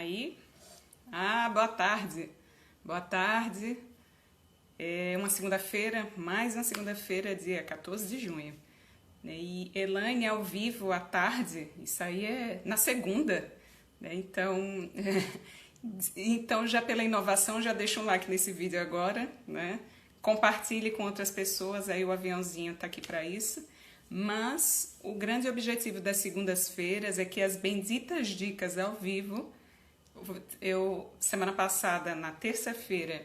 Aí, boa tarde. Boa tarde. É uma segunda-feira, mais uma segunda-feira, dia 14 de junho. E Elaine ao vivo à tarde, isso aí é na segunda, né? Então já pela inovação, já deixa um like nesse vídeo agora, né? Compartilhe com outras pessoas, aí o aviãozinho tá aqui para isso. Mas o grande objetivo das segundas-feiras é que as benditas dicas ao vivo, semana passada, na terça-feira,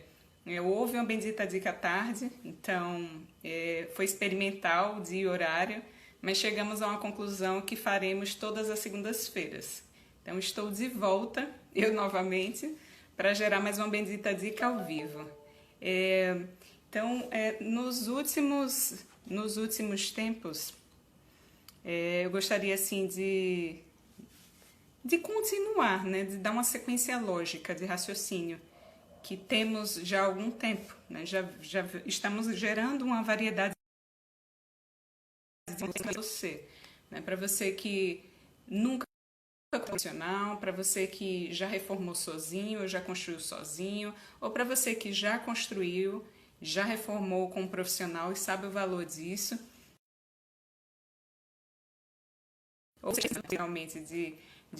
houve uma bendita dica à tarde, então foi experimental de horário, mas chegamos a uma conclusão que faremos todas as segundas-feiras. Então estou de volta, eu novamente, para gerar mais uma bendita dica ao vivo. Nos últimos tempos, eu gostaria assim de continuar, né, de dar uma sequência lógica de raciocínio que temos já há algum tempo, né? Já estamos gerando uma variedade de você, né? Para você que nunca foi profissional, para você que já reformou sozinho, ou já construiu sozinho, ou para você que já construiu, já reformou com um profissional e sabe o valor disso, ou seja, realmente de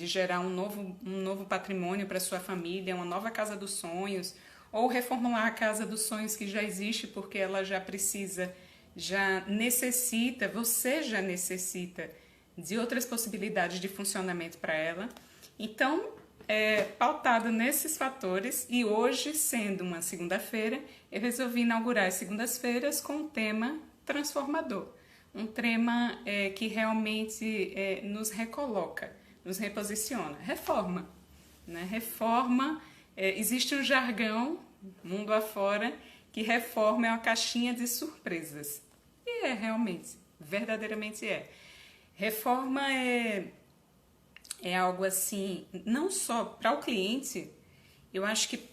gerar um novo patrimônio para sua família, uma nova casa dos sonhos, ou reformular a casa dos sonhos que já existe porque ela já precisa, você já necessita de outras possibilidades de funcionamento para ela. Então, pautado nesses fatores, e hoje, sendo uma segunda-feira, eu resolvi inaugurar as segundas-feiras com um tema transformador. Um tema que realmente nos recoloca, nos reposiciona. Reforma, né? Reforma, existe um jargão, mundo afora, que reforma é uma caixinha de surpresas. E realmente, verdadeiramente é. Reforma é algo assim, não só para o cliente, eu acho que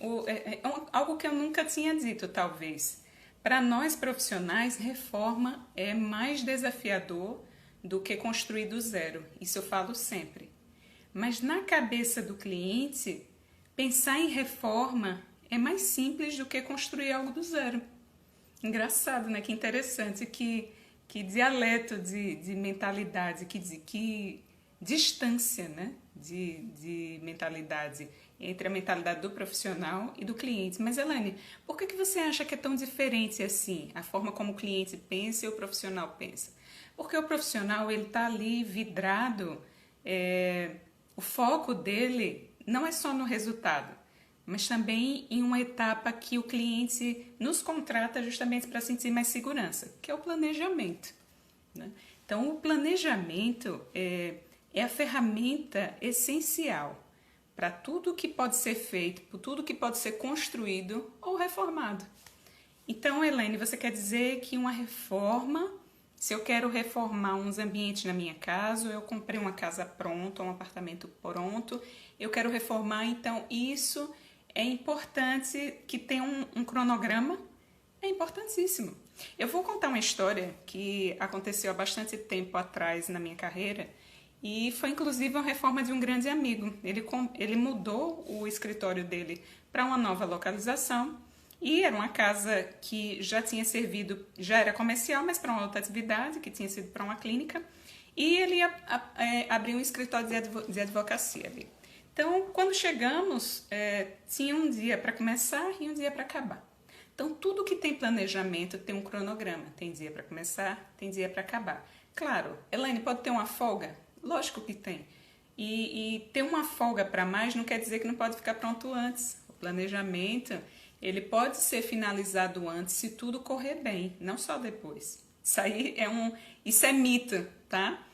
algo que eu nunca tinha dito, talvez. Para nós profissionais, reforma é mais desafiador do que construir do zero. Isso eu falo sempre. Mas na cabeça do cliente, pensar em reforma é mais simples do que construir algo do zero. Engraçado, né? Que interessante, que dialeto de mentalidade, que distância, né? de mentalidade entre a mentalidade do profissional e do cliente. Mas, Elaine, por que você acha que é tão diferente assim, a forma como o cliente pensa e o profissional pensa? Porque o profissional, ele está ali vidrado, o foco dele não é só no resultado, mas também em uma etapa que o cliente nos contrata justamente para sentir mais segurança, que é o planejamento, né? Então, o planejamento é a ferramenta essencial para tudo que pode ser feito, por tudo que pode ser construído ou reformado. Então, Elaine, você quer dizer que uma reforma, se eu quero reformar uns ambientes na minha casa, eu comprei uma casa pronta, um apartamento pronto, eu quero reformar, então isso é importante que tenha um cronograma, é importantíssimo. Eu vou contar uma história que aconteceu há bastante tempo atrás na minha carreira, e foi inclusive uma reforma de um grande amigo. Ele mudou o escritório dele para uma nova localização e era uma casa que já tinha servido, já era comercial, mas para uma outra atividade, que tinha sido para uma clínica, e ele ia abrir um escritório de advocacia ali. Então, quando chegamos, tinha um dia para começar e um dia para acabar. Então, tudo que tem planejamento tem um cronograma. Tem dia para começar, tem dia para acabar. Claro, Elaine, pode ter uma folga? Lógico que tem. E ter uma folga para mais não quer dizer que não pode ficar pronto antes. O planejamento, ele pode ser finalizado antes se tudo correr bem, não só depois. Isso é mito, tá?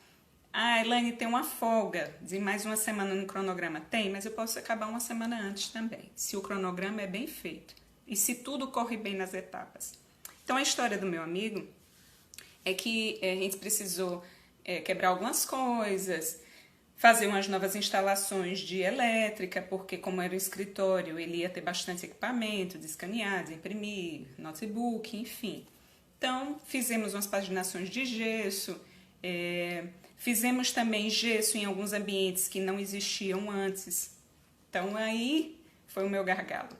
Elaine, tem uma folga de mais uma semana no cronograma. Tem, mas eu posso acabar uma semana antes também, se o cronograma é bem feito e se tudo corre bem nas etapas. Então, a história do meu amigo é que a gente precisou quebrar algumas coisas, fazer umas novas instalações de elétrica, porque como era um escritório, ele ia ter bastante equipamento de escanear, de imprimir, notebook, enfim. Então, fizemos umas paginações de gesso, fizemos também gesso em alguns ambientes que não existiam antes. Então aí foi o meu gargalo.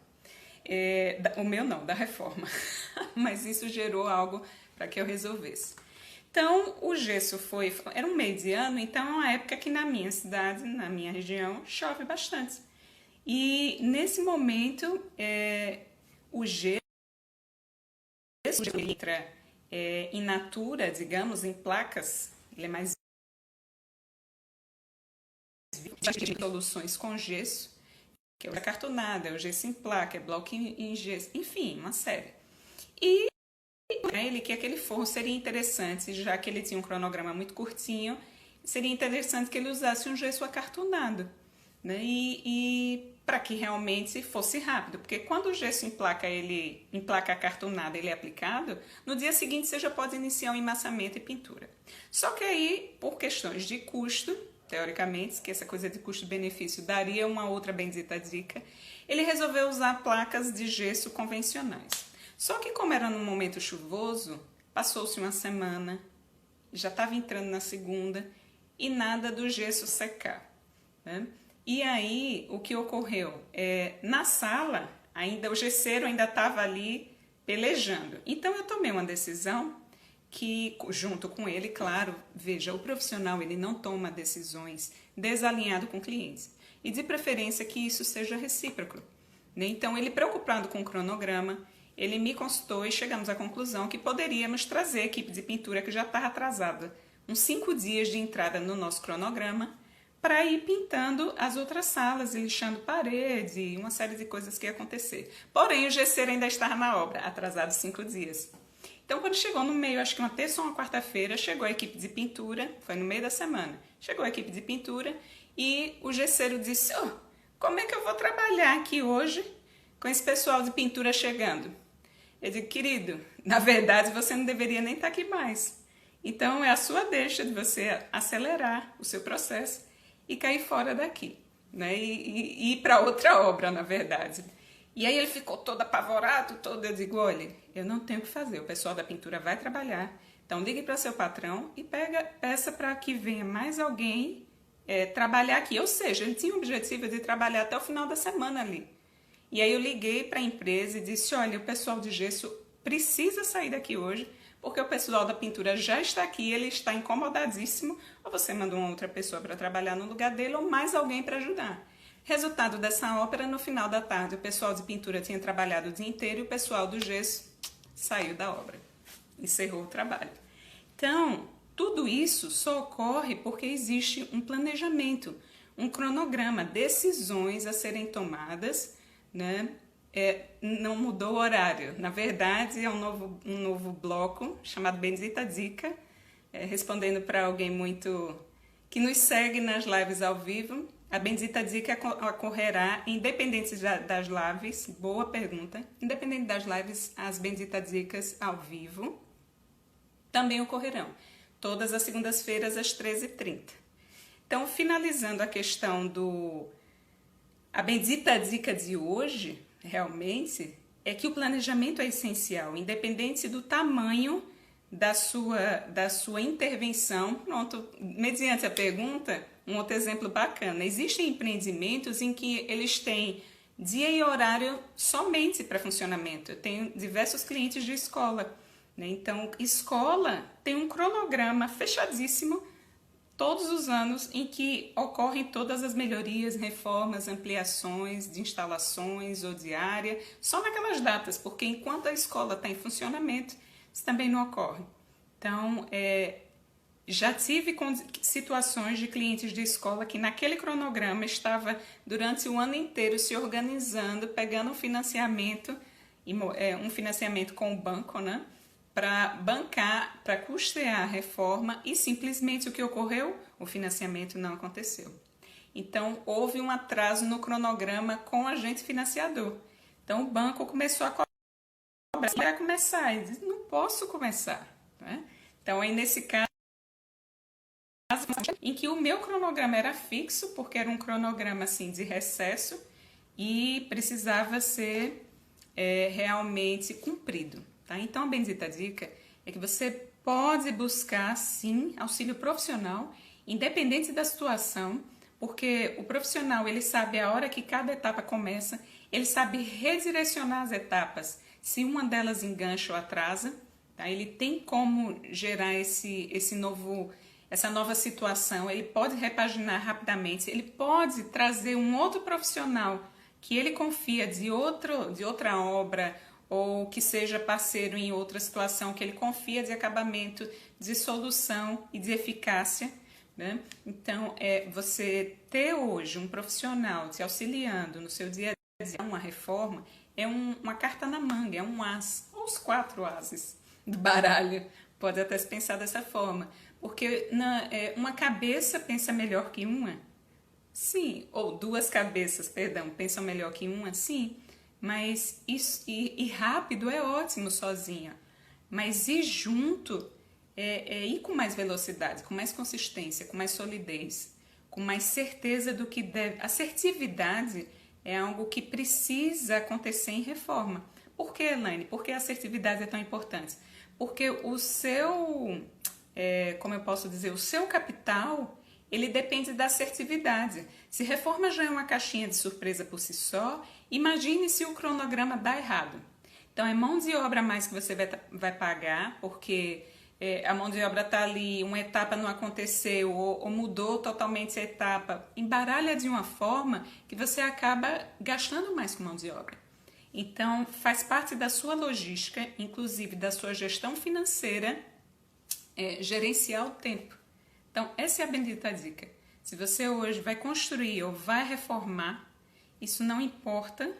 O meu não, da reforma. Mas isso gerou algo para que eu resolvesse. Então o gesso era um meio de ano, então é uma época que na minha cidade, na minha região, chove bastante. E nesse momento o gesso entra in natura, digamos, em placas, ele é mais soluções com gesso, que é o acartonado, é o gesso em placa, é bloco em gesso, enfim, uma série. E ele que aquele forro seria interessante, já que ele tinha um cronograma muito curtinho, seria interessante que ele usasse um gesso acartonado, né? E para que realmente fosse rápido, porque quando o gesso em placa acartonada ele é aplicado, no dia seguinte você já pode iniciar o emassamento e pintura. Só que aí, por questões de custo, teoricamente, que essa coisa de custo-benefício daria uma outra bendita dica, ele resolveu usar placas de gesso convencionais. Só que como era num momento chuvoso, passou-se uma semana, já estava entrando na segunda e nada do gesso secar, né? E aí o que ocorreu? Na sala, o gesseiro ainda estava ali pelejando. Então eu tomei uma decisão que, junto com ele, claro, veja, o profissional ele não toma decisões desalinhado com clientes. E de preferência que isso seja recíproco, né? Então ele, preocupado com o cronograma, ele me consultou e chegamos à conclusão que poderíamos trazer a equipe de pintura que já estava atrasada, uns 5 dias de entrada no nosso cronograma, para ir pintando as outras salas e lixando parede e uma série de coisas que ia acontecer. Porém, o gesseiro ainda estava na obra, atrasado 5 dias. Então, quando chegou no meio, acho que uma terça ou uma quarta-feira, chegou a equipe de pintura, foi no meio da semana, chegou a equipe de pintura e o gesseiro disse, como é que eu vou trabalhar aqui hoje com esse pessoal de pintura chegando? Eu digo, querido, na verdade você não deveria nem estar aqui mais. Então é a sua deixa de você acelerar o seu processo e cair fora daqui, né? E ir para outra obra, na verdade. E aí ele ficou todo apavorado, eu digo, olha, eu não tenho o que fazer, o pessoal da pintura vai trabalhar, então ligue para seu patrão e peça para que venha mais alguém trabalhar aqui. Ou seja, ele tinha o objetivo de trabalhar até o final da semana ali. E aí eu liguei para a empresa e disse, olha, o pessoal de gesso precisa sair daqui hoje, porque o pessoal da pintura já está aqui, ele está incomodadíssimo, ou você manda uma outra pessoa para trabalhar no lugar dele, ou mais alguém para ajudar. Resultado dessa ópera, no final da tarde, o pessoal de pintura tinha trabalhado o dia inteiro e o pessoal do gesso saiu da obra, encerrou o trabalho. Então, tudo isso só ocorre porque existe um planejamento, um cronograma, decisões a serem tomadas, né? Não mudou o horário. Na verdade, é um novo bloco chamado Bendita Dica, respondendo para alguém muito que nos segue nas lives ao vivo. A Bendita Dica ocorrerá independente das lives. Boa pergunta. Independente das lives, as Bendita Dicas ao vivo também ocorrerão. Todas as segundas-feiras às 13h30. Então, finalizando a questão a Bendita Dica de hoje, realmente, é que o planejamento é essencial, independente do tamanho da sua intervenção. Pronto, mediante a pergunta, um outro exemplo bacana. Existem empreendimentos em que eles têm dia e horário somente para funcionamento. Eu tenho diversos clientes de escola, né? Então, escola tem um cronograma fechadíssimo todos os anos em que ocorrem todas as melhorias, reformas, ampliações de instalações ou de área, só naquelas datas, porque enquanto a escola está em funcionamento, isso também não ocorre. Então, já tive situações de clientes de escola que naquele cronograma estava durante o ano inteiro se organizando, pegando um financiamento com o banco, né? Para bancar, para custear a reforma e simplesmente o que ocorreu? O financiamento não aconteceu. Então, houve um atraso no cronograma com o agente financiador. Então, o banco começou a cobrar, vai começar, e disse, não posso começar, né? Então, aí nesse caso, em que o meu cronograma era fixo, porque era um cronograma assim de recesso e precisava ser realmente cumprido. Tá? Então, a bendita dica é que você pode buscar, sim, auxílio profissional, independente da situação, Porque o profissional, ele sabe a hora que cada etapa começa, ele sabe redirecionar as etapas, se uma delas engancha ou atrasa, tá? Ele tem como gerar essa nova situação, ele pode repaginar rapidamente, ele pode trazer um outro profissional que ele confia de outra obra, ou que seja parceiro em outra situação, que ele confia de acabamento, de solução e de eficácia, né? Então, você ter hoje um profissional te auxiliando no seu dia a dia, uma reforma, é uma carta na manga, é um as, ou os 4 ases do baralho, pode até se pensar dessa forma, porque uma cabeça pensa melhor que uma, sim, ou 2 cabeças, perdão, pensam melhor que uma, sim, mas ir rápido é ótimo sozinha, mas ir junto ir com mais velocidade, com mais consistência, com mais solidez, com mais certeza do que deve. Assertividade é algo que precisa acontecer em reforma. Por que, Elaine? Por que a assertividade é tão importante? Porque o seu, como eu posso dizer, o seu capital, ele depende da assertividade. Se reforma já é uma caixinha de surpresa por si só, imagine se o cronograma dá errado. Então, é mão de obra a mais que você vai pagar, porque a mão de obra está ali, uma etapa não aconteceu ou mudou totalmente a etapa, embaralha de uma forma que você acaba gastando mais com mão de obra. Então, faz parte da sua logística, inclusive da sua gestão financeira, gerenciar o tempo. Então, essa é a bendita dica. Se você hoje vai construir ou vai reformar, isso não importa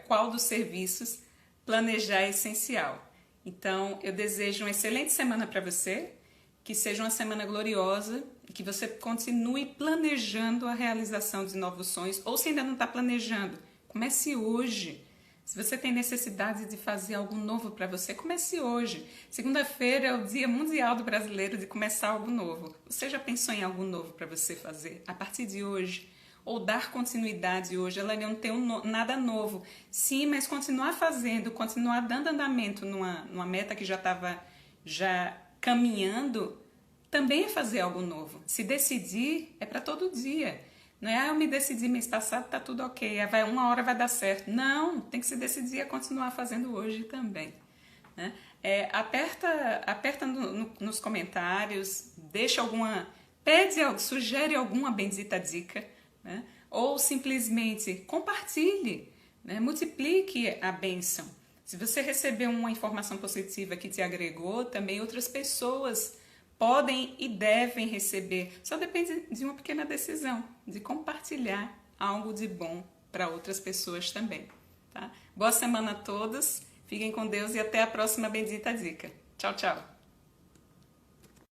qual dos serviços, planejar é essencial. Então, eu desejo uma excelente semana para você, que seja uma semana gloriosa, que você continue planejando a realização de novos sonhos, ou se ainda não está planejando, comece hoje. Se você tem necessidade de fazer algo novo para você, comece hoje. Segunda-feira é o Dia Mundial do Brasileiro de começar algo novo. Você já pensou em algo novo para você fazer a partir de hoje? Ou dar continuidade hoje? Ela não tem nada novo. Sim, mas continuar fazendo, continuar dando andamento numa meta que já estava caminhando, também é fazer algo novo. Se decidir, é para todo dia. Não é, eu me decidi mês passado, tá tudo ok, uma hora vai dar certo. Não, tem que se decidir a continuar fazendo hoje também. Né? Aperta nos comentários, sugere alguma bendita dica, né? Ou simplesmente compartilhe, né? Multiplique a bênção. Se você recebeu uma informação positiva que te agregou, também outras pessoas podem e devem receber. Só depende de uma pequena decisão, de compartilhar algo de bom para outras pessoas também. Tá? Boa semana a todos, fiquem com Deus e até a próxima bendita dica. Tchau, tchau!